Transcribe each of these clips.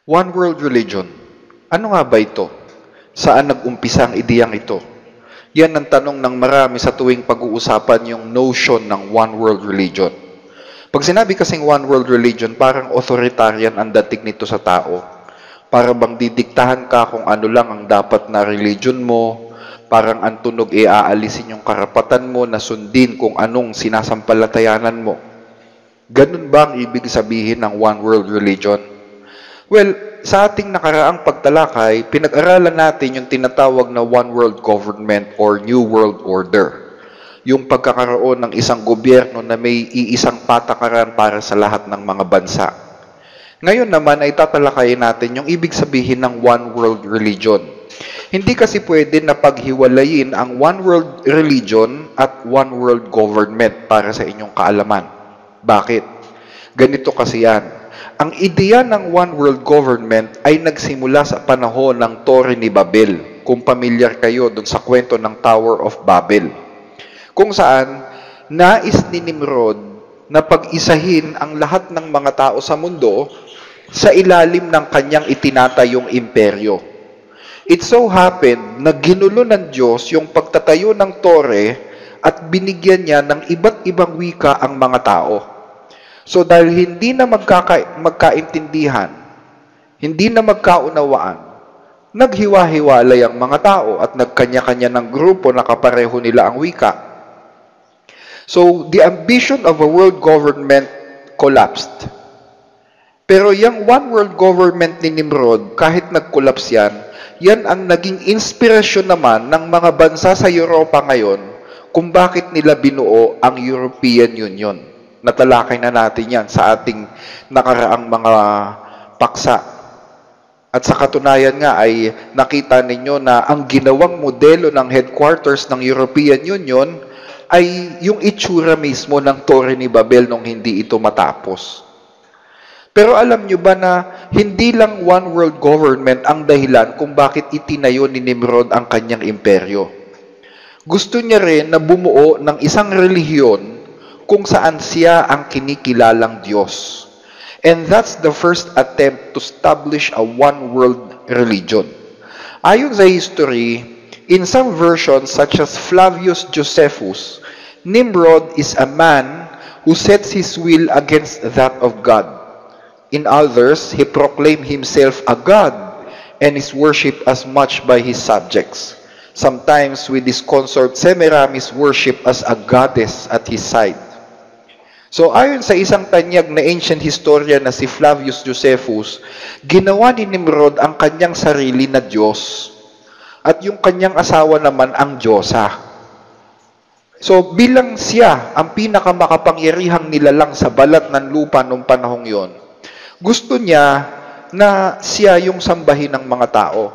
One world religion. Ano nga ba ito? Saan nag-umpisa ang ideyang ito? Yan ang tanong ng marami sa tuwing pag-uusapan yung notion ng one world religion. Pag sinabi kasing one world religion, parang authoritarian ang dating nito sa tao. Para bang didiktahan ka kung ano lang ang dapat na religion mo, parang ang tunog aalisin yung karapatan mo na sundin kung anong sinasampalatayanan mo. Ganun ba ang ibig sabihin ng one world religion? Well, sa ating nakaraang pagtalakay, pinag-aralan natin yung tinatawag na one world government or new world order. Yung pagkakaroon ng isang gobyerno na may iisang patakaran para sa lahat ng mga bansa. Ngayon naman ay tatalakayin natin yung ibig sabihin ng one world religion. Hindi kasi pwede na paghiwalayin ang one world religion at one world government para sa inyong kaalaman. Bakit? Ganito kasi yan. Ang ideya ng one world government ay nagsimula sa panahon ng Torre ni Babel. Kung pamilyar kayo dun sa kwento ng Tower of Babel. Kung saan, nais ni Nimrod na pag-isahin ang lahat ng mga tao sa mundo sa ilalim ng kanyang itinatayong imperyo. It so happened na ginulo ng Diyos yung pagtatayo ng tore at binigyan niya ng iba't ibang wika ang mga tao. So dahil hindi na magkaintindihan, hindi na magkaunawaan, naghiwa-hiwalay ang mga tao at nagkanya-kanya ng grupo na kapareho nila ang wika. So the ambition of a world government collapsed. Pero yung one world government ni Nimrod, kahit nag-collapse yan ang naging inspirasyon naman ng mga bansa sa Europa ngayon kung bakit nila binuo ang European Union. Natalakay na natin yan sa ating nakaraang mga paksa. At sa katunayan nga ay nakita ninyo na ang ginawang modelo ng headquarters ng European Union ay yung itsura mismo ng Torre ni Babel nung hindi ito matapos. Pero alam nyo ba na hindi lang one world government ang dahilan kung bakit itinayo ni Nimrod ang kanyang imperyo. Gusto niya rin na bumuo ng isang relihiyon kung saan siya ang kinikilalang Diyos. And that's the first attempt to establish a one-world religion. Ayon sa history, in some versions such as Flavius Josephus, Nimrod is a man who sets his will against that of God. In others, he proclaimed himself a god and is worshipped as much by his subjects. Sometimes with his consort Semiramis worshipped as a goddess at his side. So ayon sa isang tanyag na ancient historian na si Flavius Josephus, ginawa ni Nimrod ang kanyang sarili na Diyos at yung kanyang asawa naman ang Diyosa. So bilang siya ang pinakamakapangyarihang nilalang sa balat ng lupa noong panahong yon, gusto niya na siya yung sambahin ng mga tao.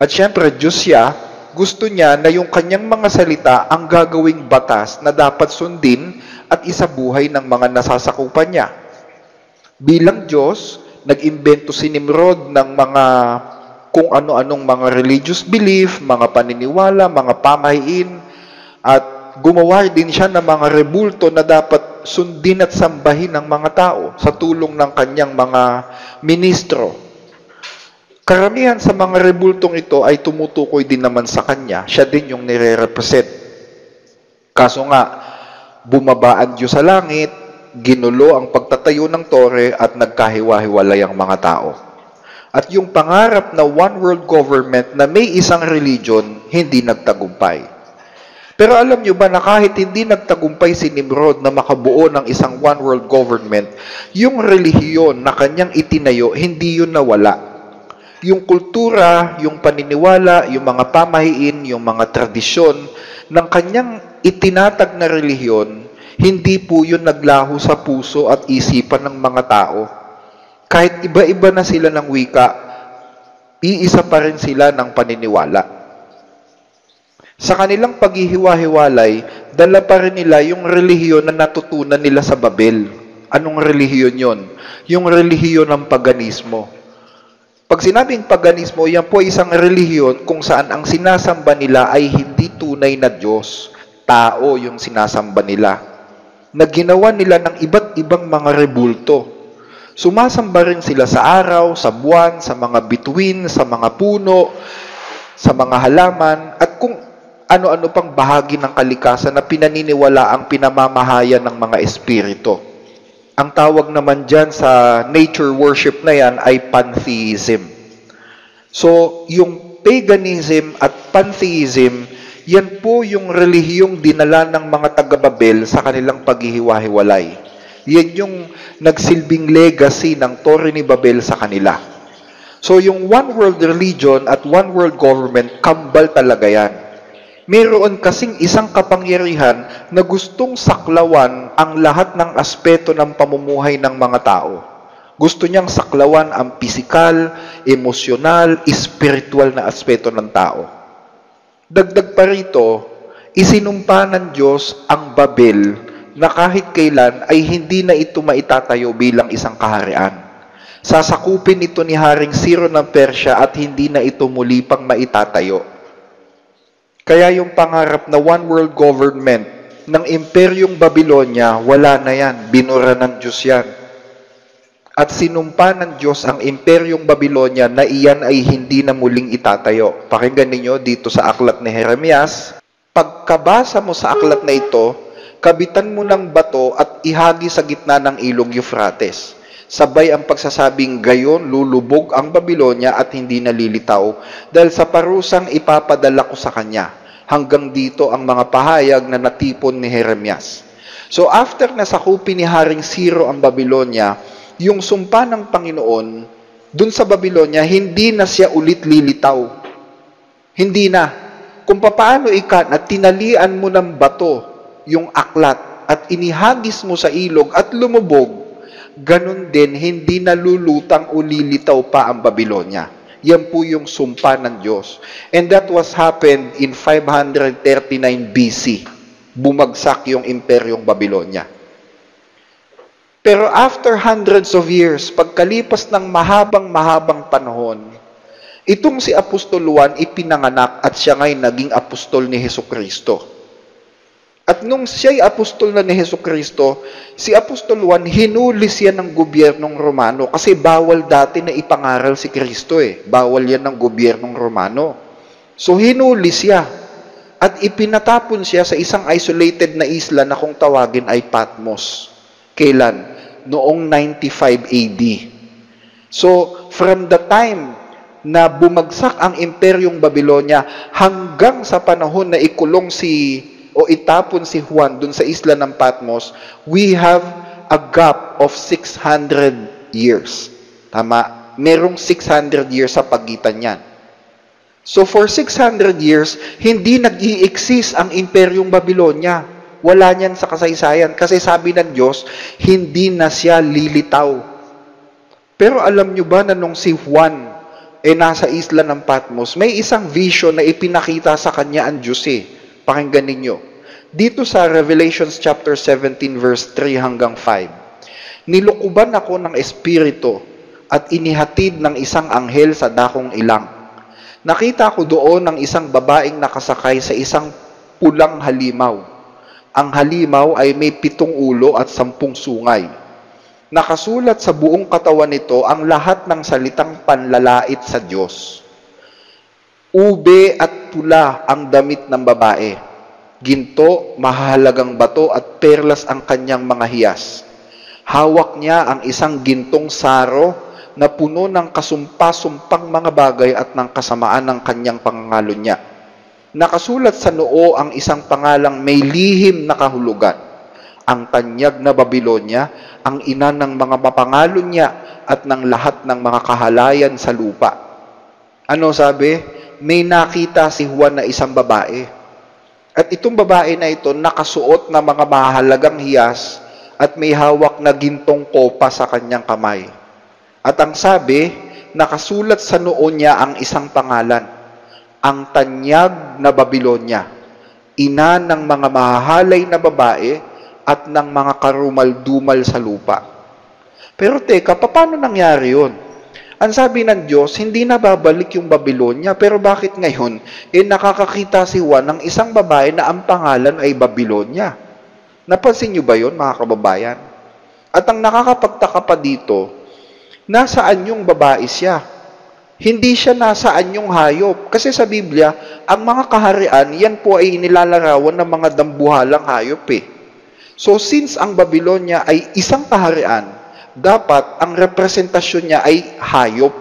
At syempre, Diyos siya, gusto niya na yung kanyang mga salita ang gagawing batas na dapat sundin at isabuhay ng mga nasasakupan niya. Bilang Diyos, nag-imbento si Nimrod ng mga kung ano-anong mga religious belief, mga paniniwala, mga pamahiin, at gumawa din siya ng mga rebulto na dapat sundin at sambahin ng mga tao sa tulong ng kanyang mga ministro. Karamihan sa mga rebultong ito ay tumutukoy din naman sa kanya. Siya din yung nire-represent. Kaso nga, bumaba ang Diyos sa langit, ginulo ang pagtatayo ng tore at nagkahiwa-hiwalay ang mga tao. At yung pangarap na one world government na may isang religion, hindi nagtagumpay. Pero alam nyo ba na kahit hindi nagtagumpay si Nimrod na makabuo ng isang one world government, yung relihiyon na kanyang itinayo, hindi yun nawala. Yung kultura, yung paniniwala, yung mga pamahiin, yung mga tradisyon ng kanyang itinatag na relihiyon, hindi po yun naglaho sa puso at isipan ng mga tao. Kahit iba-iba na sila ng wika, iisa pa rin sila ng paniniwala. Sa kanilang paghihiwa-hiwalay, dala pa rin nila yung relihiyon na natutunan nila sa Babel. Anong relihiyon yon? Yung relihiyon ng paganismo. Pag sinabing paganismo, yan po isang relihiyon kung saan ang sinasamba nila ay hindi tunay na Diyos. Tao yung sinasamba nila. Na ginawa nila ng iba't ibang mga rebulto. Sumasamba rin sila sa araw, sa buwan, sa mga bituin, sa mga puno, sa mga halaman, at kung ano-ano pang bahagi ng kalikasan na pinaniniwala ang pinamamahayan ng mga espiritu. Ang tawag naman dyan sa nature worship na yan ay pantheism. So, yung paganism at pantheism, yan po yung relihiyong dinala ng mga taga-Babel sa kanilang paghihiwa-hiwalay. Yan yung nagsilbing legacy ng Torre ni Babel sa kanila. So, yung one world religion at one world government, kambal talaga yan. Meron kasing isang kapangyarihan na gustong saklawan ang lahat ng aspeto ng pamumuhay ng mga tao. Gusto niyang saklawan ang pisikal, emosyonal, espiritual na aspeto ng tao. Dagdag pa rito, isinumpa ng Diyos ang Babel na kahit kailan ay hindi na ito maitatayo bilang isang kaharian. Sasakupin ito ni Haring Ciro ng Persya at hindi na ito muli pang maitatayo. Kaya yung pangarap na one world government ng Imperyong Babylonia, wala na yan. Binura ng Diyos yan. At sinumpa ng Diyos ang Imperyong Babylonia na iyan ay hindi na muling itatayo. Pakinggan ninyo dito sa aklat ni Jeremias. Pagkabasa mo sa aklat na ito, kabitan mo ng bato at ihagi sa gitna ng ilog Euphrates. Sabay ang pagsasabing gayon lulubog ang Babylonia at hindi nalilitaw dahil sa parusang ipapadala ko sa kanya. Hanggang dito ang mga pahayag na natipon ni Jeremias. So after nasakupin ni Haring Ciro ang Babylonia, yung sumpa ng Panginoon dun sa Babylonia, hindi na siya ulit lilitaw. Hindi na. Kung paano na tinalian mo ng bato yung aklat at inihagis mo sa ilog at lumubog, ganun din, hindi nalulutang o lilitaw pa ang Babylonia. Yan po yung sumpa ng Diyos. And that was happened in 539 BC. Bumagsak yung Imperyong Babylonia. Pero after hundreds of years, pagkalipas ng mahabang panahon, itong si Apostol Juan ipinanganak at siya nga'y naging apostol ni Hesukristo. At nung siya'y apostol na ni Hesukristo, si Apostol Juan, hinuli siya ng gobyernong Romano kasi bawal dati na ipangaral si Kristo eh. Bawal yan ng gobyernong Romano. So hinuli siya at ipinatapon siya sa isang isolated na isla na kung tawagin ay Patmos. Kailan? Noong 95 AD. So from the time na bumagsak ang Imperyong Babylonia hanggang sa panahon na ikulong o itapon si Juan dun sa isla ng Patmos, we have a gap of 600 years. Tama? Merong 600 years sa pagitan niyan. So for 600 years, hindi nag-i-exist ang Imperyong Babylonia. Wala niyan sa kasaysayan. Kasi sabi ng Diyos, hindi na siya lilitaw. Pero alam nyo ba na nung si Juan nasa isla ng Patmos, may isang vision na ipinakita sa kanya ang Diyos eh. Pakinggan ninyo. Dito sa Revelations chapter 17 verse 3 hanggang 5. Nilukuban ako ng espiritu at inihatid ng isang anghel sa dakong ilang. Nakita ko doon ng isang babaeng nakasakay sa isang pulang halimaw. Ang halimaw ay may 7 ulo at 10 sungay. Nakasulat sa buong katawan nito ang lahat ng salitang panlalait sa Diyos. Ube at pula ang damit ng babae. Ginto, mahalagang bato at perlas ang kanyang mga hiyas. Hawak niya ang isang gintong saro na puno ng kasumpa-sumpang mga bagay at ng kasamaan ng kanyang pangangalan niya. Nakasulat sa noo ang isang pangalang may lihim na kahulugan. Ang tanyag na Babylonia, ang ina ng mga mapangalon niya at ng lahat ng mga kahalayan sa lupa. Ano sabi? May nakita si Juan na isang babae. At itong babae na ito nakasuot na mga mahalagang hiyas at may hawak na gintong kopa sa kanyang kamay. At ang sabi, nakasulat sa noo niya ang isang pangalan, ang tanyag na Babylonia, ina ng mga mahahalay na babae at ng mga karumal-dumal sa lupa. Pero teka, paano nangyari yun? Ang sabi ng Diyos, hindi na babalik yung Babylonia, pero bakit ngayon, nakakakita si Juan ng isang babae na ang pangalan ay Babylonia. Napansin niyo ba yun, mga kababayan? At ang nakakapagtaka pa dito, Nasaan yung babae siya? Hindi siya nasaan yung hayop. Kasi sa Biblia, ang mga kaharian, yan po ay inilalarawan ng mga dambuhalang hayop eh. So since ang Babylonia ay isang kaharian, dapat ang representasyon niya ay hayop,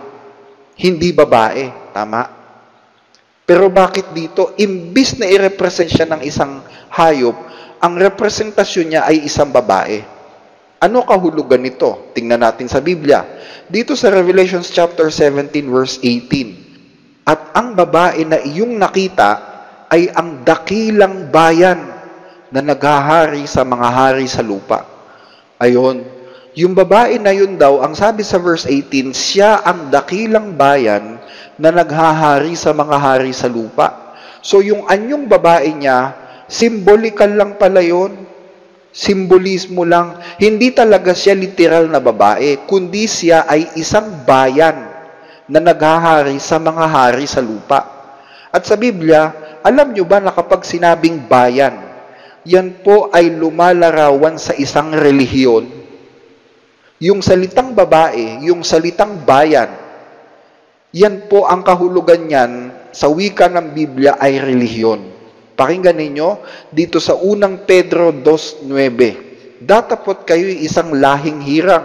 hindi babae. Tama? Pero bakit dito, imbis na i-represent siya ng isang hayop, ang representasyon niya ay isang babae? Ano kahulugan nito? Tingnan natin sa Biblia. Dito sa Revelation chapter 17 verse 18. At ang babae na iyong nakita ay ang dakilang bayan na naghahari sa mga hari sa lupa. Ayon, yung babae na yun daw, ang sabi sa verse 18, siya ang dakilang bayan na naghahari sa mga hari sa lupa. So yung anyong babae niya, symbolikal lang pala yun. Simbolismo lang. Hindi talaga siya literal na babae, kundi siya ay isang bayan na naghahari sa mga hari sa lupa. At sa Biblia, alam nyo ba na kapag sinabing bayan, yan po ay lumalarawan sa isang relihiyon. Yung salitang babae, yung salitang bayan, yan po ang kahulugan niyan sa wika ng Biblia ay relihiyon. Pakinggan ninyo, dito sa unang Pedro 2:9, datapot kayo'y isang lahing hirang,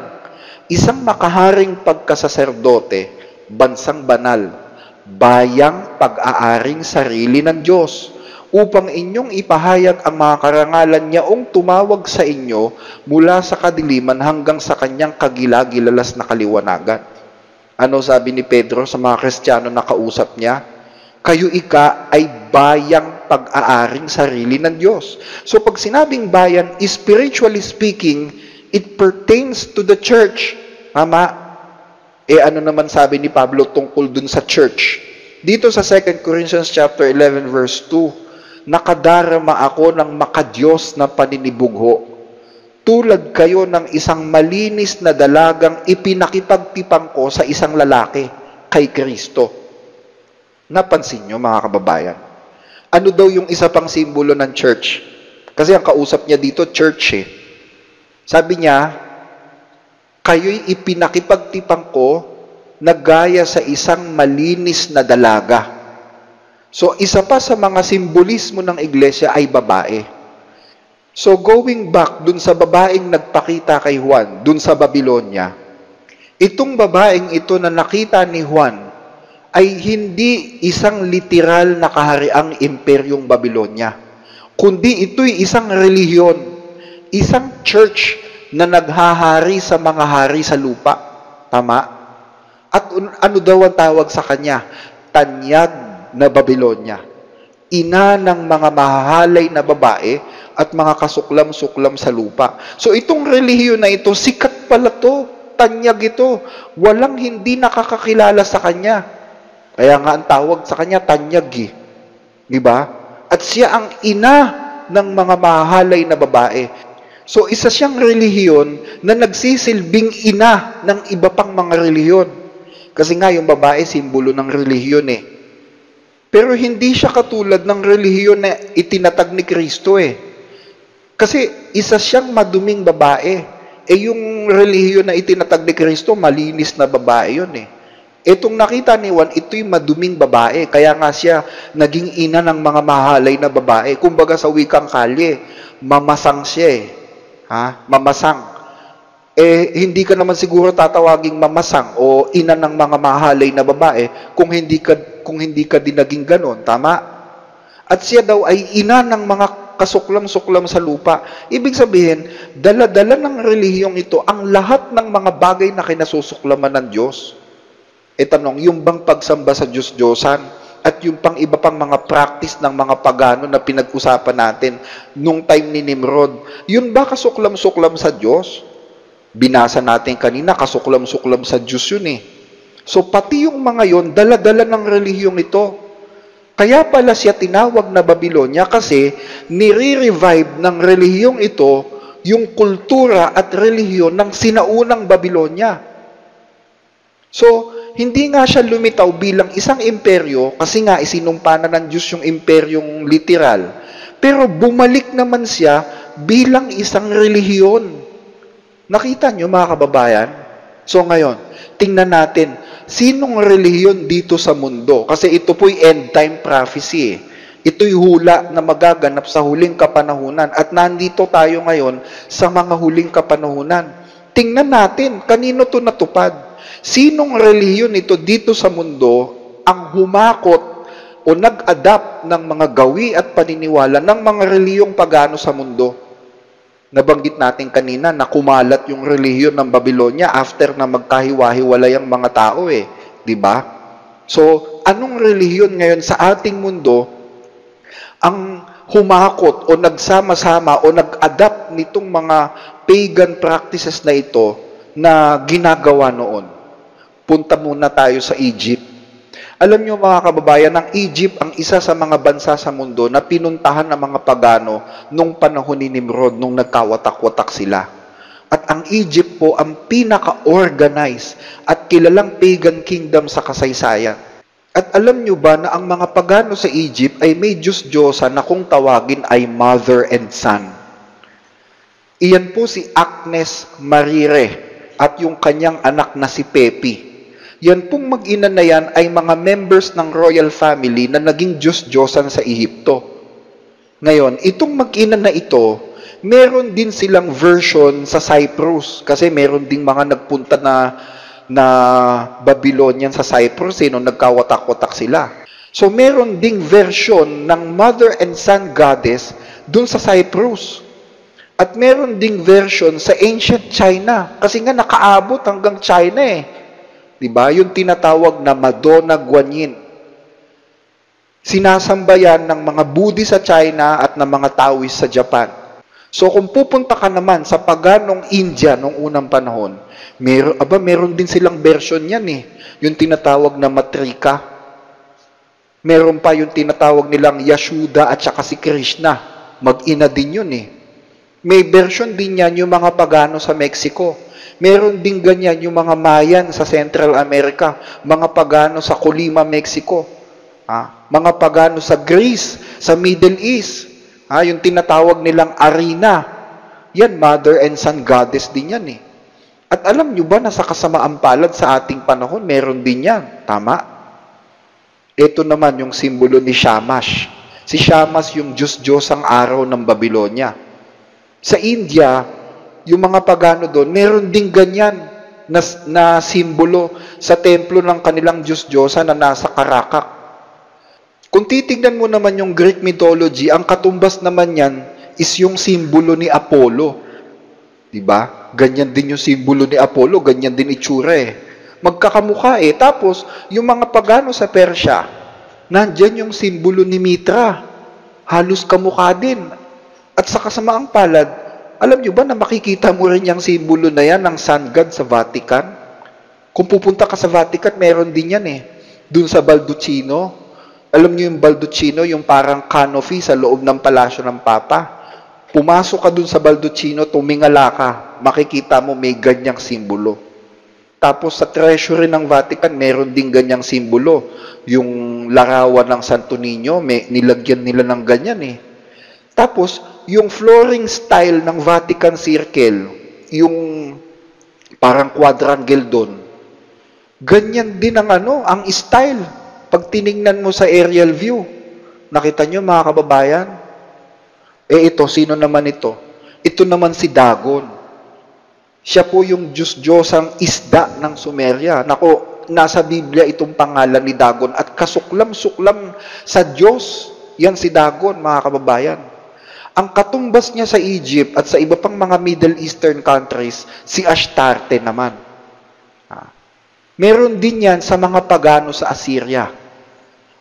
isang makaharing pagkasaserdote, bansang banal, bayang pag-aaring sarili ng Diyos, upang inyong ipahayag ang mga karangalan niyaong tumawag sa inyo mula sa kadiliman hanggang sa kanyang kagilagilalas na kaliwanagan. Ano sabi ni Pedro sa mga Kristiyano na kausap niya? Kayo ay bayang pag-aaring sarili ng Diyos. So pag sinabing bayan, spiritually speaking, it pertains to the church. Tama? Ano naman sabi ni Pablo tungkol dun sa church? Dito sa 2 Corinthians chapter 11 verse 2, nakadarama ako ng makadiyos na paninibugho. Tulad kayo ng isang malinis na dalagang ipinakipagtipang ko sa isang lalaki, kay Kristo. Napansin nyo, mga kababayan? Ano daw yung isa pang simbolo ng church? Kasi ang kausap niya dito, church eh. Sabi niya, kayo'y ipinakipagtipang ko na gaya sa isang malinis na dalaga. So, isa pa sa mga simbolismo ng iglesia ay babae. So, going back dun sa babaeng nagpakita kay Juan, dun sa Babylonia, itong babaeng ito na nakita ni Juan, ay hindi isang literal na kahariang imperyong Babylonia, kundi ito'y isang relihiyon, isang church na naghahari sa mga hari sa lupa. Tama? At ano daw ang tawag sa kanya? Tanyag na Babylonia. Ina ng mga mahahalay na babae at mga kasuklam-suklam sa lupa. So itong relihiyon na ito, sikat pala to, tanyag ito. Walang hindi nakakakilala sa kanya. Kaya nga ang tawag sa kanya, tanyag eh. Diba? At siya ang ina ng mga mahahalay na babae. So, isa siyang relihiyon na nagsisilbing ina ng iba pang mga relihiyon. Kasi nga, yung babae, simbolo ng relihiyon eh. Pero hindi siya katulad ng relihiyon na itinatag ni Kristo eh. Kasi isa siyang maduming babae. Yung relihiyon na itinatag ni Kristo, malinis na babae yun eh. Itong nakita ni Juan, ito'y maduming babae. Kaya nga siya naging ina ng mga mahalay na babae. Kumbaga sa wikang kalye, mamasang siya eh. Ha? Mamasang. Hindi ka naman siguro tatawaging mamasang o ina ng mga mahalay na babae kung hindi ka din naging ganon. Tama? At siya daw ay ina ng mga kasuklam-suklam sa lupa. Ibig sabihin, dala-dala ng relihiyong ito ang lahat ng mga bagay na kinasusuklaman ng Diyos. Tanong, yung bang pagsamba sa Diyos-Diyosan at yung pang iba pang mga practice ng mga pagano na pinag-usapan natin nung time ni Nimrod, yun ba kasuklam-suklam sa Diyos? Binasa natin kanina, kasuklam-suklam sa Diyos yun eh. So pati yung mga yun, dala-dala ng relihiyong ito. Kaya pala siya tinawag na Babylonia kasi nire-revive ng relihiyong ito yung kultura at relihiyon ng sinaunang Babylonia. So, hindi nga siya lumitaw bilang isang imperyo kasi nga isinumpa na ng Diyos yung imperyong literal. Pero bumalik naman siya bilang isang relihiyon. Nakita nyo mga kababayan? So ngayon, tingnan natin, sinong relihiyon dito sa mundo? Kasi ito po'y end time prophecy. Ito'y hula na magaganap sa huling kapanahunan. At nandito tayo ngayon sa mga huling kapanahunan. Tingnan natin, kanino to natupad? Sinong relihiyon ito dito sa mundo ang humakot o nag-adapt ng mga gawi at paniniwala ng mga relihiyong pagano sa mundo? Nabanggit natin kanina na kumalat yung relihiyon ng Babylonia after na magkahiwa-hiwalay ang mga tao di ba? So, anong relihiyon ngayon sa ating mundo ang humakot o nagsama-sama o nag-adapt nitong mga pagan practices na ito na ginagawa noon? Punta muna tayo sa Egypt. Alam niyo mga kababayan, ang Egypt ang isa sa mga bansa sa mundo na pinuntahan ng mga pagano nung panahon ni Nimrod, nung nagkawatak-watak sila. At ang Egypt po ang pinaka-organized at kilalang pagan kingdom sa kasaysayan. At alam niyo ba na ang mga pagano sa Egypt ay may Diyos-Diyosa na kung tawagin ay mother and son. Iyan po si Agnes Marire at yung kanyang anak na si Pepi. Yan pong mag-ina na yan ay mga members ng royal family na naging Diyos-Diyosan sa Ehipto. Ngayon, itong mag-ina na ito, meron din silang version sa Cyprus. Kasi meron ding mga nagpunta na Babylonian sa Cyprus, nung nagkawatak-watak sila. So, meron ding version ng mother and son goddess dun sa Cyprus. At meron ding version sa ancient China. Kasi nga nakaabot hanggang China Diba? Yung tinatawag na Madonna Guanyin. Sinasamba yan ng mga Buddhist sa China at ng mga Taoist sa Japan. So kung pupunta ka naman sa paganong India noong unang panahon, meron din silang version yan Yung tinatawag na Matrika. Meron pa yung tinatawag nilang Yashoda at saka si Krishna. Mag-ina din yun May version din yan yung mga pagano sa Mexico. Meron din ganyan yung mga Mayan sa Central America, mga pagano sa Colima, Mexico, mga pagano sa Greece, sa Middle East, yung tinatawag nilang Arena. Yan, mother and son goddess din yan At alam nyo ba na sa kasamaang palad sa ating panahon, meron din yan. Tama? Ito naman yung simbolo ni Shamash. Si Shamash yung Diyos-Diyosang araw ng Babylonia. Sa India, yung mga pagano doon, meron ding ganyan na simbolo sa templo ng kanilang Diyos-Diyosa na nasa Karakak. Kung titignan mo naman yung Greek mythology, ang katumbas naman yan is yung simbolo ni Apollo. Diba? Ganyan din yung simbolo ni Apollo, ganyan din itsura Magkakamukha Tapos, yung mga pagano sa Persya, nandyan yung simbolo ni Mitra. Halos kamukha din. At sa kasamaang palad, alam nyo ba na makikita mo rin yung simbolo na yan ng Sun God sa Vatican? Kung pupunta ka sa Vatican, meron din yan Doon sa Baldacchino. Alam nyo yung Baldacchino, yung parang canopy sa loob ng palasyo ng Papa. Pumasok ka doon sa Baldacchino, tumingala ka, makikita mo may ganyang simbolo. Tapos sa treasury ng Vatican, meron din ganyang simbolo. Yung larawan ng Santo Niño, nilagyan nila ng ganyan Tapos, yung flooring style ng Vatican Circle, yung parang quadrangle doon, ganyan din ang style. Pag tinignan mo sa aerial view, nakita nyo mga kababayan? Ito, sino naman ito? Ito naman si Dagon. Siya po yung Diyos-Diyosang isda ng Sumeria. Nako, nasa Biblia itong pangalan ni Dagon at kasuklam-suklam sa Diyos. Yan si Dagon, mga kababayan. Ang katumbas niya sa Egypt at sa iba pang mga Middle Eastern countries, si Astarte naman. Meron din yan sa mga pagano sa Assyria.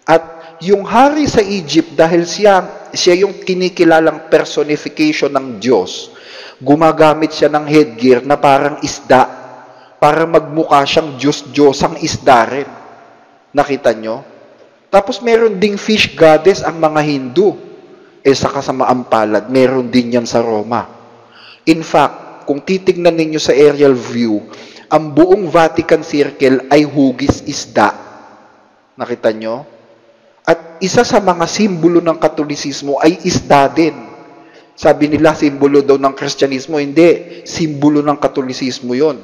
At yung hari sa Egypt, dahil siya yung kinikilalang personification ng Diyos, gumagamit siya ng headgear na parang isda para magmukha siyang Diyos-Diyosang isda rin. Nakita nyo? Tapos meron ding fish goddess ang mga Hindu. Sa kasamaang palad, meron din yan sa Roma. In fact, kung titignan ninyo sa aerial view, ang buong Vatican Circle ay hugis isda. Nakita nyo? At isa sa mga simbolo ng Katolisismo ay isda din. Sabi nila, simbolo daw ng Kristyanismo. Hindi, simbolo ng Katolisismo yon.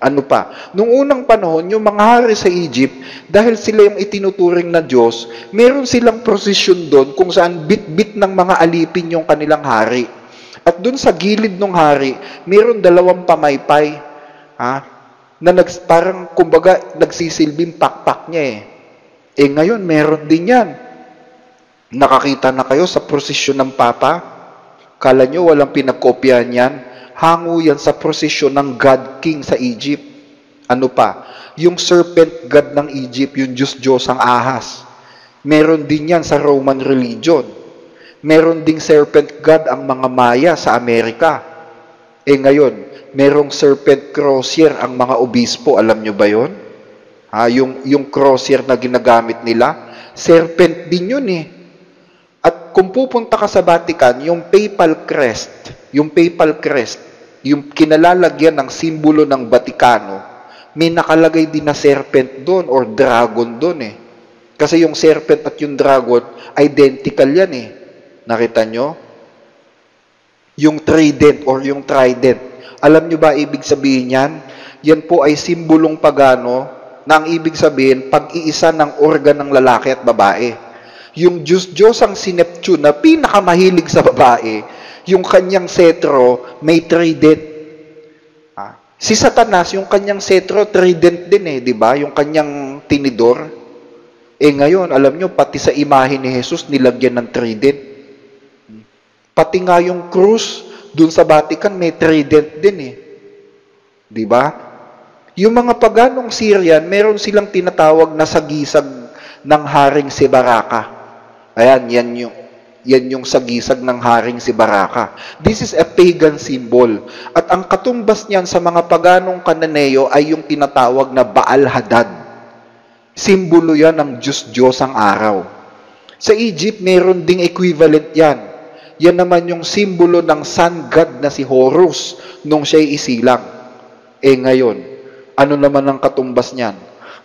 Ano pa? Nung unang panahon, yung mga hari sa Egypt, dahil sila yung itinuturing na Diyos, meron silang prosesyon doon kung saan bit-bit ng mga alipin yung kanilang hari. At doon sa gilid ng hari, meron 2 pamaypay, na parang kumbaga nagsisilbing pakpak niya eh. Ngayon, meron din yan. Nakakita na kayo sa prosesyon ng Papa? Kala nyo walang pinagkopyahan yan? Hango yan sa prosesyon ng God King sa Egypt. Ano pa? Yung serpent god ng Egypt, yung Diyos ang ahas. Meron din yan sa Roman religion. Meron ding serpent god ang mga Maya sa Amerika. Ngayon, merong serpent crozier ang mga obispo. Alam nyo ba yun? Yung crozier na ginagamit nila, serpent din yun eh. At kung pupunta ka sa Vatican, yung papal crest, yung kinalalagyan ng simbolo ng Vatikano, may nakalagay din na serpent doon or dragon doon eh. Kasi yung serpent at yung dragon, identical yan eh. Nakita nyo? Yung trident or yung trident. Alam nyo ba ibig sabihin yan? Yan po ay simbolong pagano na ang ibig sabihin, pag-iisa ng organ ng lalaki at babae. Yung Diyos ang si Neptune na pinakamahilig sa babae, yung kanyang setro may trident. Si Satanas, yung kanyang setro, trident din eh, di ba? Yung kanyang tinidor. Ngayon, alam nyo, pati sa imahe ni Jesus, nilagyan ng trident. Pati nga yung krus, dun sa Vatican, may trident din eh. Di ba? Yung mga paganong Syrian, meron silang tinatawag na sagisag ng Haring si Baraka. Ayan, yan yung sagisag ng Haring si Baraka. This is a pagan symbol. At ang katumbas niyan sa mga paganong Kananeo ay yung tinatawag na Baal Hadad. Simbolo yan ng Diyos ang araw. Sa Egypt, meron ding equivalent yan. Yan naman yung simbolo ng sun god na si Horus nung siya'y isilang. Ngayon, ano naman ang katumbas niyan?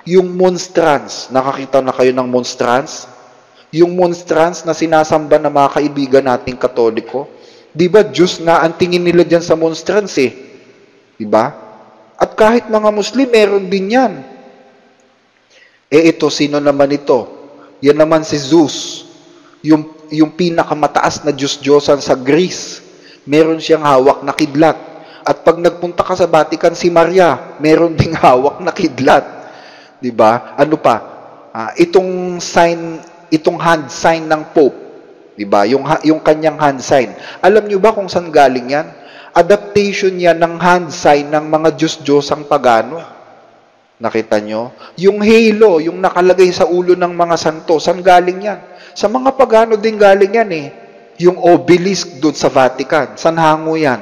Yung monstrance, nakakita na kayo ng monstrance? Yung monstrance na sinasamba ng mga kaibigan nating Katoliko, di ba Diyos nga ang tingin nila dyan sa monstrance eh? Di ba? At kahit mga Muslim, meron din yan. Ito, sino naman ito? Yan naman si Zeus, yung pinakamataas na Diyos-Diyosan sa Greece. Meron siyang hawak na kidlat. At pag nagpunta ka sa Vatican, si Maria, meron ding hawak na kidlat. Di ba? Ano pa? Itong hand sign ng Pope, di ba? Yung kanyang hand sign. Alam niyo ba kung saan galing yan? Adaptation yan ng hand sign ng mga Diyos-Diyosang pagano. Nakita nyo? Yung halo, yung nakalagay sa ulo ng mga santo, saan galing yan? Sa mga pagano din galing yan eh. Yung obelisk doon sa Vatican, saan hango yan?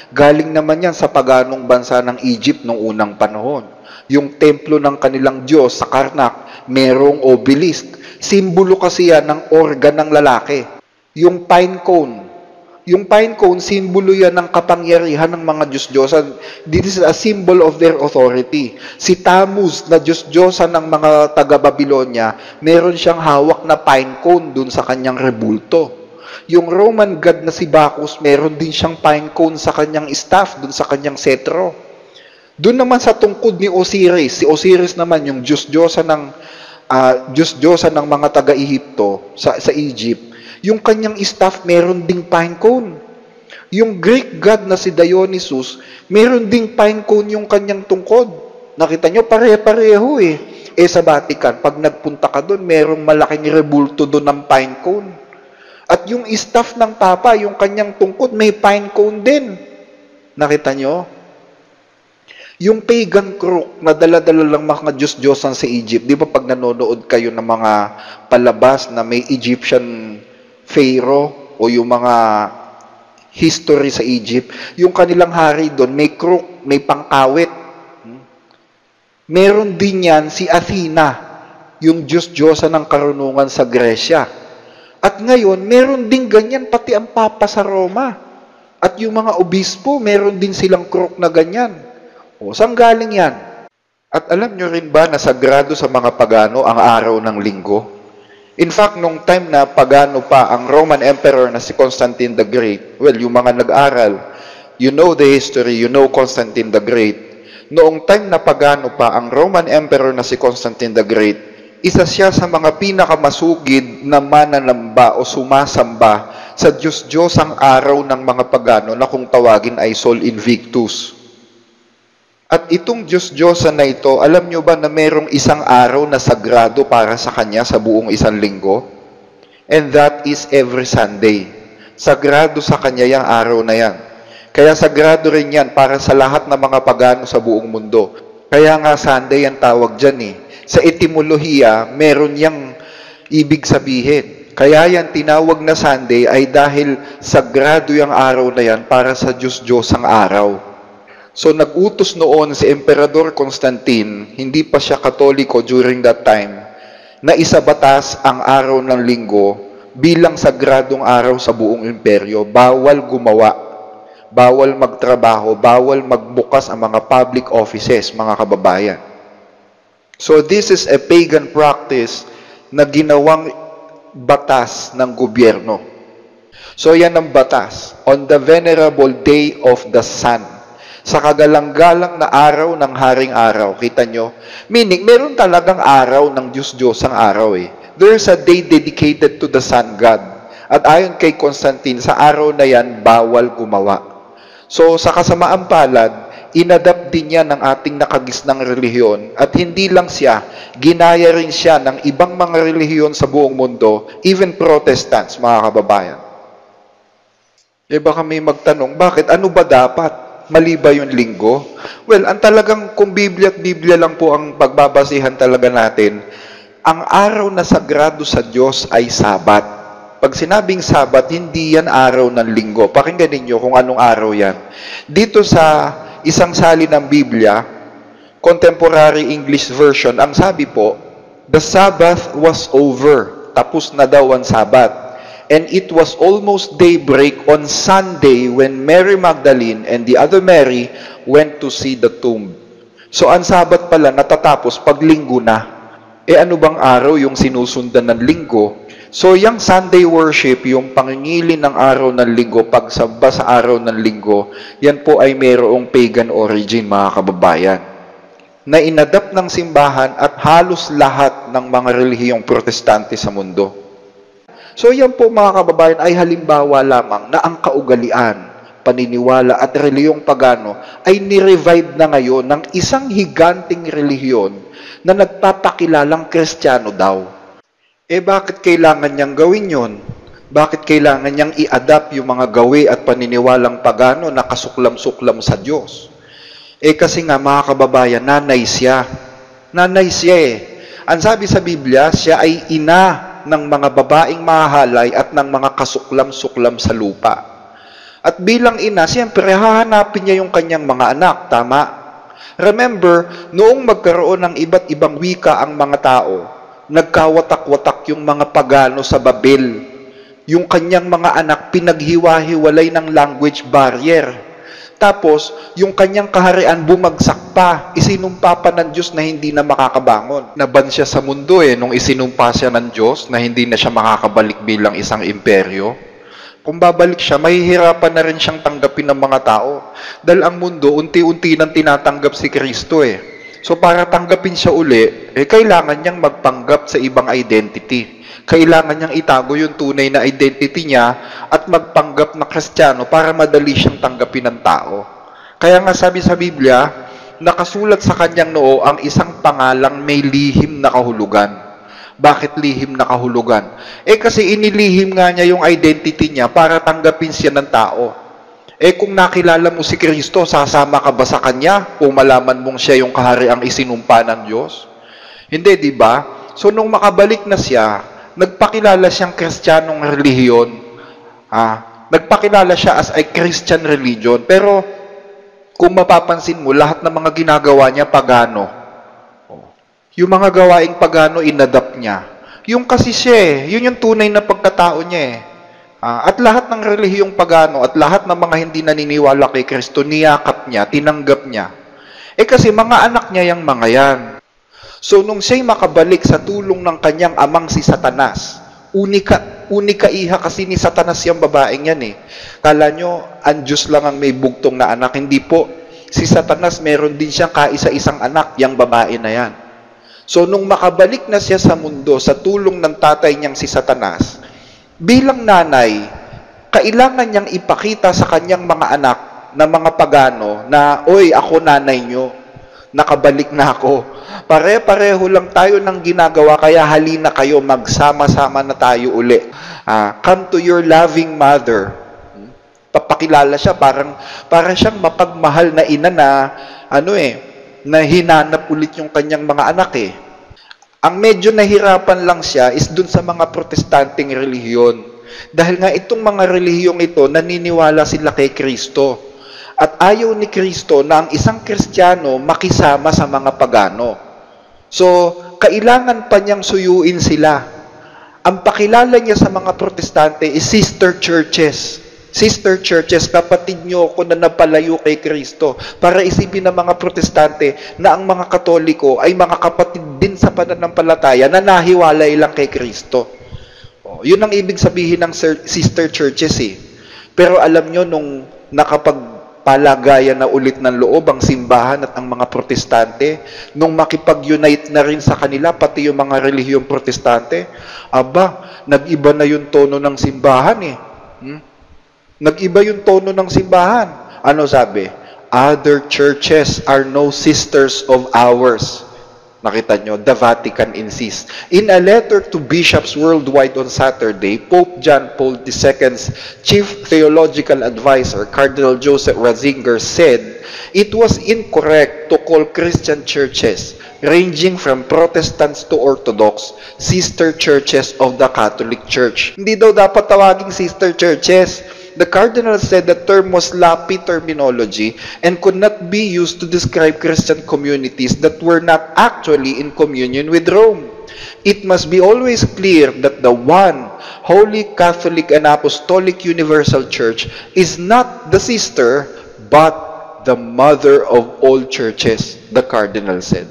Galing naman yan sa paganong bansa ng Egypt noong unang panahon. Yung templo ng kanilang Diyos sa Karnak, merong obelisk. Simbolo kasi yan ng organ ng lalaki. Yung pine cone. Yung pine cone, simbolo yan ng kapangyarihan ng mga Diyos-Diyosan. This is a symbol of their authority. Si Tammuz na Diyos-Diyosan ng mga taga-Babylonia, meron siyang hawak na pine cone dun sa kanyang rebulto. Yung Roman god na si Bacchus, meron din siyang pine cone sa kanyang staff, dun sa kanyang setro. Doon naman sa tungkod ni Osiris, si Osiris naman yung Diyos-Diyosan ng mga taga-Ehipto sa Egypt, yung kanyang staff meron ding pine cone. Yung Greek god na si Dionysus, meron ding pine cone yung kanyang tungkod. Nakita nyo, pare-pareho eh. Sa Vatican, pag nagpunta ka doon, merong malaking rebulto doon ng pine cone. At yung staff ng Papa, yung kanyang tungkod, may pine cone din. Nakita nyo? Yung pagan crook na dala-dala lang mga Diyos-Diyosan sa Egypt, di ba pag nanonood kayo ng mga palabas na may Egyptian pharaoh o yung mga history sa Egypt, yung kanilang hari doon, may crook, may pangkawit. Meron din yan si Athena, yung Diyos-Diyosan ng karunungan sa Gresya. At ngayon, meron din ganyan pati ang Papa sa Roma. At yung mga obispo, meron din silang crook na ganyan. Saan galing yan? At alam nyo rin ba na sagrado sa mga pagano ang araw ng linggo? In fact, nung time na pagano pa ang Roman Emperor na si Constantine the Great, well, yung mga nag-aral, you know the history, you know Constantine the Great, Noong time na pagano pa ang Roman Emperor na si Constantine the Great, isa siya sa mga pinakamasugid na mananamba o sumasamba sa Diyos-Diyosang araw ng mga pagano na kung tawagin ay Sol Invictus. At itong Diyos-Diyosan na ito, alam nyo ba na merong isang araw na sagrado para sa kanya sa buong isang linggo? And that is every Sunday. Sagrado sa kanya yung araw na yan. Kaya sagrado rin yan para sa lahat ng mga pagano sa buong mundo. Kaya nga Sunday ang tawag dyan eh. Sa etimolohiya, meron yang ibig sabihin. Kaya yan tinawag na Sunday ay dahil sagrado yung araw na yan para sa Diyos-Diyosang araw. So nag-utos noon si Emperador Constantine, hindi pa siya Katoliko during that time, na isabatas ang araw ng linggo bilang sagradong araw sa buong imperyo. Bawal gumawa, bawal magtrabaho, bawal magbukas ang mga public offices, mga kababayan. So this is a pagan practice na ginawang batas ng gobyerno. So yan ang batas. On the venerable day of the sun, sa kagalang-galang na araw ng haring araw. Kita nyo? Meaning, meron talagang araw ng Diyos-Diyos ang araw eh. There's a day dedicated to the sun god. At ayon kay Constantine, sa araw na yan, bawal gumawa. So, sa kasamaang palad, inadapt din niya ng ating nakagisnang relihiyon. At hindi lang siya, ginaya rin siya ng ibang mga relihiyon sa buong mundo, even Protestants, mga kababayan. Eh baka may magtanong, bakit? Ano ba dapat? Mali ba yung linggo? Well, ang talagang kung Biblia at Biblia lang po ang pagbabasihan talaga natin, ang araw na sagrado sa Diyos ay Sabat. Pag sinabing Sabat, hindi yan araw ng linggo. Pakinggan ninyo kung anong araw yan. Dito sa isang salin ng Biblia, Contemporary English Version, ang sabi po, the Sabbath was over. Tapos na daw ang Sabat. And it was almost daybreak on Sunday when Mary Magdalene and the other Mary went to see the tomb. So ang Sabat pala natatapos pag linggo na. Eh ano bang araw yung sinusundan ng linggo? So yung Sunday worship, yung pangingili ng araw ng linggo, pagsamba sa araw ng linggo, yan po ay mayroong pagan origin, mga kababayan, na inadapt ng simbahan at halos lahat ng mga relihiyong protestante sa mundo. So yan po mga kababayan ay halimbawa lamang na ang kaugalian, paniniwala at relihiyong pagano ay nirevive na ngayon ng isang higanting relihiyon na nagpapakilalang Kristiyano daw. Eh bakit kailangan niyang gawin yon? Bakit kailangan niyang i-adapt yung mga gawi at paniniwalang pagano na kasuklam-suklam sa Diyos? Eh kasi nga mga kababayan, nanay siya. Nanay siya eh. Ang sabi sa Biblia, siya ay ina ng mga babaeng mahalay at ng mga kasuklam-suklam sa lupa. At bilang ina, siyempre, hahanapin niya yung kanyang mga anak, tama? Remember, noong magkaroon ng iba't ibang wika ang mga tao, nagkawatak-watak yung mga pagano sa Babel. Yung kanyang mga anak, pinaghiwa-hiwalay ng language barrier. Tapos, yung kanyang kaharian bumagsak pa. Isinumpa pa ng Diyos na hindi na makakabangon. Naban siya sa mundo nung isinumpa siya ng Diyos na hindi na siya makakabalik bilang isang imperyo. Kung babalik siya, mahihirapan na rin siyang tanggapin ng mga tao. Dahil ang mundo, unti-unti nang tinatanggap si Kristo So para tanggapin siya uli, kailangan niyang magpanggap sa ibang identity. Kailangan niyang itago yung tunay na identity niya at magpanggap na Kristiyano para madali siyang tanggapin ng tao. Kaya nga sabi sa Biblia, nakasulat sa kanyang noo ang isang pangalang may lihim na kahulugan. Bakit lihim na kahulugan? Kasi inilihim nga niya yung identity niya para tanggapin siya ng tao. Kung nakilala mo si Kristo, sasama ka ba sa Kanya o malaman mong siya yung kahariang isinumpa ng Diyos? Hindi, di ba? So, nung makabalik na siya, nagpakilala siyang Kristiyanong relihiyon. Nagpakilala siya as a Christian religion. Pero, kung mapapansin mo, lahat ng mga ginagawa niya, pagano. Yung mga gawaing pagano, inadapt niya. Yung kasi siya yun yung tunay na pagkatao niya At lahat ng relihiyong pagano at lahat ng mga hindi naniniwala kay Kristo, niyakap niya, tinanggap niya. Kasi mga anak niya yung mga yan. So, nung siya'y makabalik sa tulong ng kanyang amang si Satanas, unika iha kasi ni Satanas yung babaeng yan Kala nyo, ang Diyos lang ang may bugtong na anak. Hindi po. si Satanas meron din siyang kaisa-isang anak, yung babae na yan. So, nung makabalik na siya sa mundo sa tulong ng tatay niyang si Satanas, bilang nanay, kailangan niyang ipakita sa kanyang mga anak na mga pagano na, oy, ako nanay niyo, nakabalik na ako. Pare-pareho lang tayo ng ginagawa, kaya halina kayo, magsama-sama na tayo uli. Come to your loving mother. Papakilala siya, para siyang mapagmahal na ina na, na hinanap ulit yung kanyang mga anak eh. Ang medyo nahirapan lang siya is dun sa mga protestanteng relihiyon. Dahil nga itong mga relihiyong ito, naniniwala sila kay Kristo. At ayaw ni Kristo na ang isang Kristiyano makisama sa mga pagano. So, kailangan pa niyang suyuin sila. Ang pakilala niya sa mga protestante is sister churches. Sister churches, kapatid niyo ako na napalayo kay Kristo. Para isipin ng mga protestante na ang mga Katoliko ay mga kapatid din sa pananampalataya na nahiwalay lang kay Kristo. Yun ang ibig sabihin ng sister churches eh. Pero alam nyo, nung nakapagpalagayan na ulit ng loob ang simbahan at ang mga protestante, nung makipag-unite na rin sa kanila, pati yung mga relihiyong protestante, nag-iba na yung tono ng simbahan eh. Nag-iba yung tono ng simbahan. Ano sabi? Other churches are no sisters of ours. Nakita nyo, the Vatican insists. In a letter to bishops worldwide on Saturday, Pope John Paul II's chief theological advisor, Cardinal Joseph Ratzinger, said it was incorrect to call Christian churches, ranging from Protestants to Orthodox, sister churches of the Catholic Church. Hindi daw dapat tawaging sister churches. The Cardinal said the term was Lapi terminology and could not be used to describe Christian communities that were not actually in communion with Rome. It must be always clear that the one Holy Catholic and Apostolic Universal Church is not the sister, but the mother of all churches, the Cardinal said.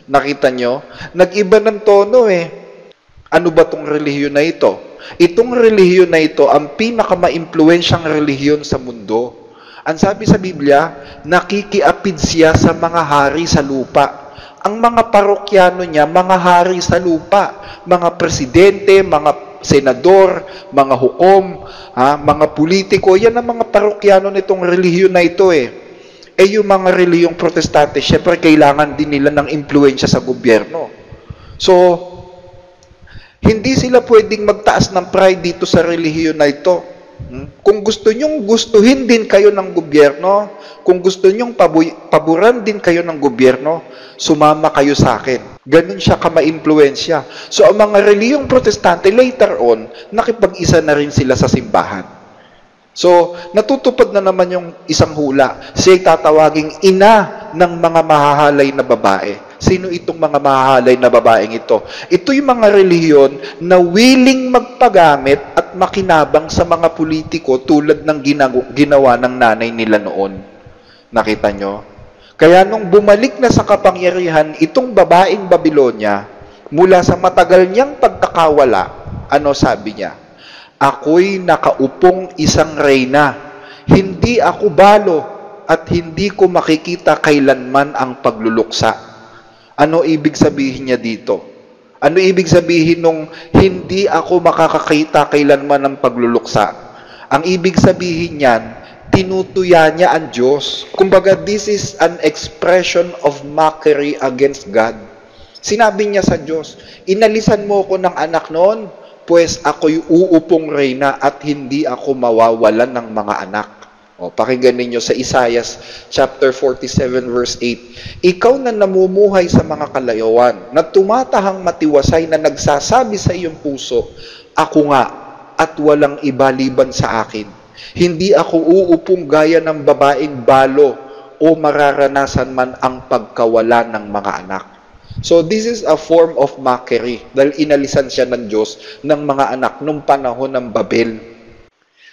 Nakita nyo? Nag-iba ng tono eh. Ano ba tong relihiyon na ito? Itong relihiyon na ito, ang pinaka-maimpluwensyang relihiyon sa mundo. Ang sabi sa Biblia, nakikiapid siya sa mga hari sa lupa. Ang mga parokyano niya, mga hari sa lupa. Mga presidente, mga senador, mga hukom, mga politiko, yan ang mga parokyano nitong relihiyon na ito eh. Yung mga relihiyong protestante, syempre kailangan din nila ng impluwensya sa gobyerno. So, hindi sila pwedeng magtaas ng pride dito sa relihiyon na ito. Kung gusto nyong gustuhin din kayo ng gobyerno, kung gusto nyong paboran din kayo ng gobyerno, sumama kayo sa akin. Ganun siya kamaimpluwensya. So, ang mga relihiyong protestante, later on, nakipag-isa na rin sila sa simbahan. So, natutupad na naman yung isang hula. Siya'y tatawaging ina ng mga mahahalay na babae. Sino itong mga mahahalay na babaeng ito? Ito yung mga relihiyon na willing magpagamit at makinabang sa mga politiko tulad ng ginawa ng nanay nila noon. Nakita nyo? Kaya nung bumalik na sa kapangyarihan itong babaeng Babylonia, mula sa matagal niyang pagkakawala, ano sabi niya? Ako'y nakaupong isang reyna. Hindi ako balo at hindi ko makikita kailanman ang pagluluksa. Ano ibig sabihin niya dito? Ano ibig sabihin nung hindi ako makakakita kailanman ng pagluluksa? Ang ibig sabihin niyan, tinutuya niya ang Diyos. Kumbaga, this is an expression of mockery against God. Sinabi niya sa Diyos, inalisan mo ko ng anak noon, pues ako'y uupong reyna at hindi ako mawawalan ng mga anak. Pakinggan ninyo sa Isaiah chapter 47 verse 8. Ikaw na namumuhay sa mga kalayawan, na tumatahang matiwasay na nagsasabi sa iyong puso, ako nga at walang iba liban sa akin. Hindi ako uupong gaya ng babaeng balo o mararanasan man ang pagkawala ng mga anak. So this is a form of mockery dahil inalisan siya ng Diyos ng mga anak nung panahon ng Babel.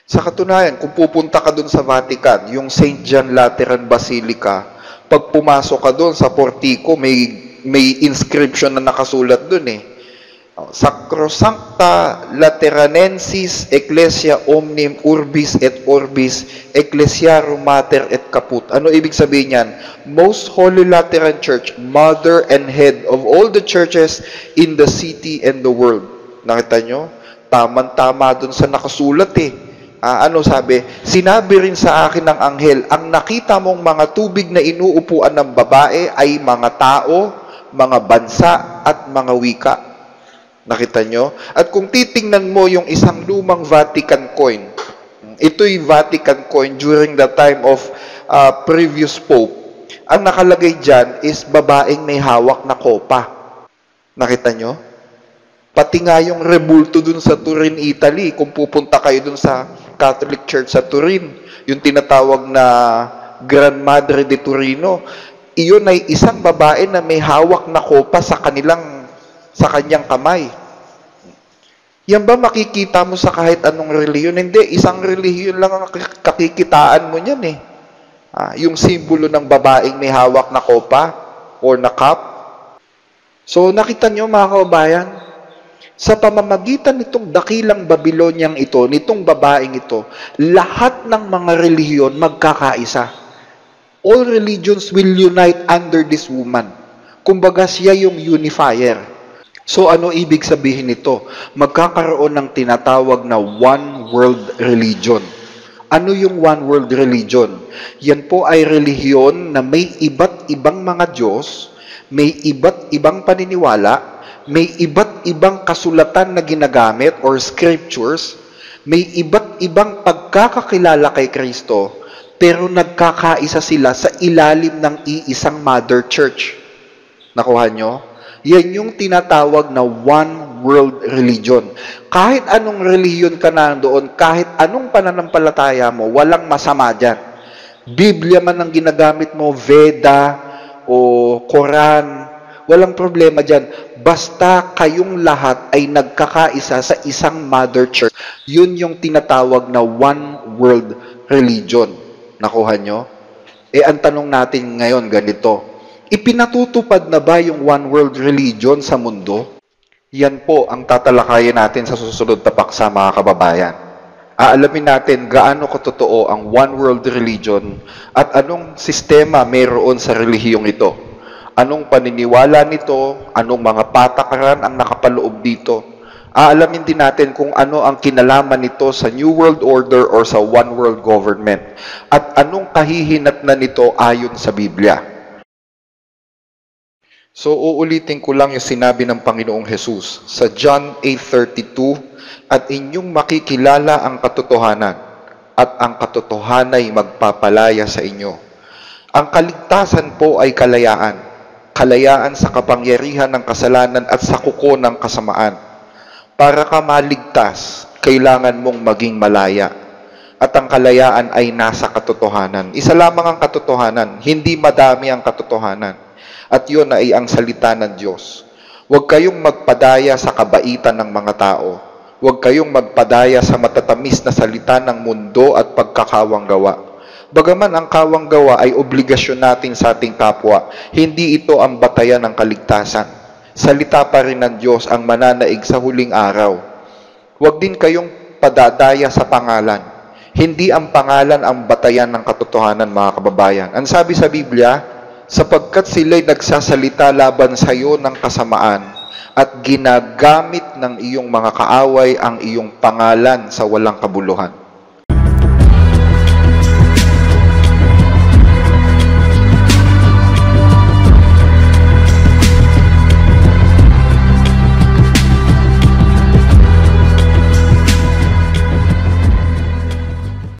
Sa katunayan, kung pupunta ka doon sa Vatican, yung St. John Lateran Basilica, pag pumasok ka doon sa portico, may inscription na nakasulat doon eh. Sacrosancta Lateranensis Ecclesia Omnium Urbis et Orbis Ecclesiarum Mater et Caput. Ano ibig sabihin niyan? Most Holy Lateran Church, mother and head of all the churches in the city and the world. Nakita nyo? Tama dun sa nakasulat eh. Ano sabi? Sinabi rin sa akin ng anghel, ang nakita mong mga tubig na inuupuan ng babae ay mga tao, mga bansa, at mga wika. Nakita nyo? At kung titingnan mo yung isang lumang Vatican coin, ito'y Vatican coin during the time of previous Pope. Ang nakalagay dyan is babaeng may hawak na kopa. Nakita nyo? Pati nga yung rebulto dun sa Turin, Italy, kung pupunta kayo dun sa Catholic Church sa Turin, yung tinatawag na Gran Madre de Turino, iyon ay isang babae na may hawak na kopa sa kanyang kamay. Yan ba makikita mo sa kahit anong relihiyon? Hindi, isang relihiyon lang ang kakikitaan mo niyan eh. Yung simbolo ng babaeng may hawak na kopa or na cup. So nakita nyo mga kababayan, sa pamamagitan nitong dakilang Babilonyang ito, nitong babaeng ito, lahat ng mga relihiyon magkakaisa. All religions will unite under this woman. Kumbaga siya yung unifier. So ano ibig sabihin nito? Magkakaroon ng tinatawag na one world religion. Ano yung one world religion? Yan po ay relihiyon na may iba't ibang mga Diyos, may iba't ibang paniniwala, may iba't ibang kasulatan na ginagamit or scriptures, may iba't ibang pagkakakilala kay Kristo, pero nagkakaisa sila sa ilalim ng iisang mother church. Nakuha nyo? Yan yung tinatawag na one world religion. Kahit anong relihiyon ka na doon, kahit anong pananampalataya mo, walang masama dyan. Biblia man ang ginagamit mo, Veda o Quran, walang problema dyan. Basta kayong lahat ay nagkakaisa sa isang mother church. Yun yung tinatawag na one world religion. Nakuha nyo? Ang tanong natin ngayon ganito, ipinatutupad na ba yung one world religion sa mundo? Yan po ang tatalakayin natin sa susunod na paksa mga kababayan. Aalamin natin gaano katotoo ang one world religion at anong sistema mayroon sa relihiyong ito. Anong paniniwala nito, anong mga patakaran ang nakapaloob dito. Aalamin din natin kung ano ang kinalaman nito sa New World Order or sa One World Government at anong kahihinatnan nito ayon sa Biblia. So, uulitin ko lang yung sinabi ng Panginoong Jesus sa John 8:32, at inyong makikilala ang katotohanan at ang katotohanan ay magpapalaya sa inyo. Ang kaligtasan po ay kalayaan. Kalayaan sa kapangyarihan ng kasalanan at sa kuko ng kasamaan. Para ka maligtas, kailangan mong maging malaya. At ang kalayaan ay nasa katotohanan. Isa lamang ang katotohanan, hindi madami ang katotohanan. At yun ay ang salita ng Diyos. Huwag kayong magpadaya sa kabaitan ng mga tao. Huwag kayong magpadaya sa matatamis na salita ng mundo at pagkakawang gawa. Bagaman ang kawang gawa ay obligasyon natin sa ating kapwa, hindi ito ang batayan ng kaligtasan. Salita pa rin ng Diyos ang mananaig sa huling araw. Huwag din kayong padadaya sa pangalan. Hindi ang pangalan ang batayan ng katotohanan, mga kababayan. Ang sabi sa Biblia, sapagkat sila'y nagsasalita laban sa iyo ng kasamaan at ginagamit ng iyong mga kaaway ang iyong pangalan sa walang kabuluhan.